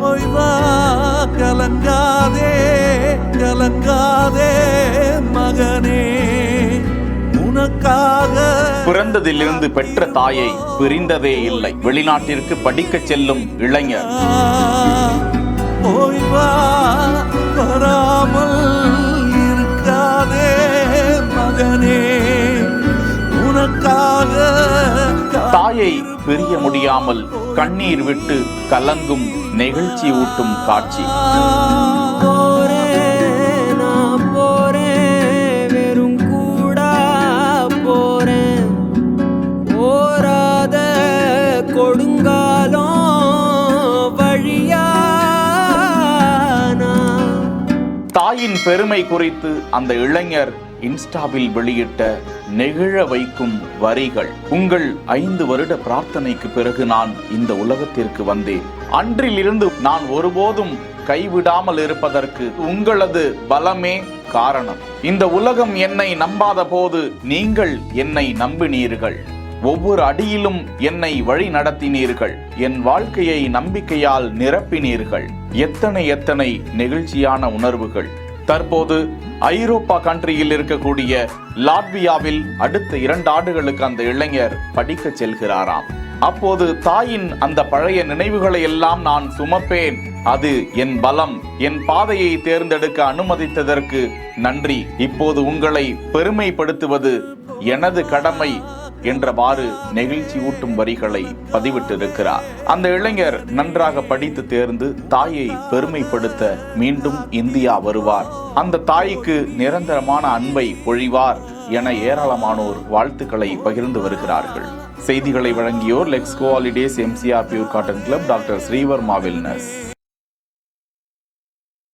ஓய்வா கலங்காதே கலங்காதே மகனே, உனக்காக. பிறந்ததிலிருந்து பெற்ற தாயை பிரிந்ததே இல்லை. வெளிநாட்டிற்கு படிக்கச் செல்லும் இளைஞர். ஓய்வா வராமல் இருக்காதே மகனே, உனக்காக. தாயை பிரிய முடியாமல் கண்ணீர் விட்டு கலங்கும் நெகிழ்ச்சி ஊட்டும் காட்சி. தாயின் பெருமை குறித்து அந்த இளைஞர் இன்ஸ்டாவில் வெளியிட்ட நெகிழ வைக்கும் வரிகள். உங்கள் 5 வருட பிரார்த்தனைக்கு பிறகு நான் இந்த உலகத்திற்கு வந்தேன். அன்றிலிருந்து நான் ஒருபோதும் கைவிடாமல் இருப்பதற்கு உங்களது பலமே காரணம். இந்த உலகம் என்னை நம்பாத போது நீங்கள் என்னை நம்பினீர்கள். ஒவ்வொரு அடியிலும் என்னை வழி நடத்தினீர்கள். என் வாழ்க்கையை நம்பிக்கையால் நிரப்பினீர்கள். எத்தனை நெகிழ்ச்சியான உணர்வுகள். தற்போது ஐரோப்பா கண்ட்ரியில் இருக்கக்கூடிய லாட்வியாவில் அடுத்த 2 ஆண்டுகளுக்கு அந்த இளைஞர் படிக்க செல்கிறாராம். அப்போது தாயின் அந்த பழைய நினைவுகளை எல்லாம் நான் சுமப்பேன். அது என் பலம். என் பாதையை தேர்ந்தெடுக்க அனுமதித்ததற்கு நன்றி. இப்போது உங்களை பெருமைப்படுத்துவது எனது கடமை என்றவாறு நெகிழ்ச்சி ஊட்டும் வரிகளை பதிவிட்டிருக்கிறார். அந்த இளைஞர் நன்றாக படித்து தேர்ந்து தாயை பெருமைப்படுத்த மீண்டும் இந்தியா வருவார். அந்த தாய்க்கு நிரந்தரமான அன்பை பொழிவார் என ஏராளமானோர் வாழ்த்துக்களை பகிர்ந்து வருகிறார்கள். செய்திகளை வழங்கியோர் Lexco holidays, MCR pure cotton club, doctor Srivarma wellness.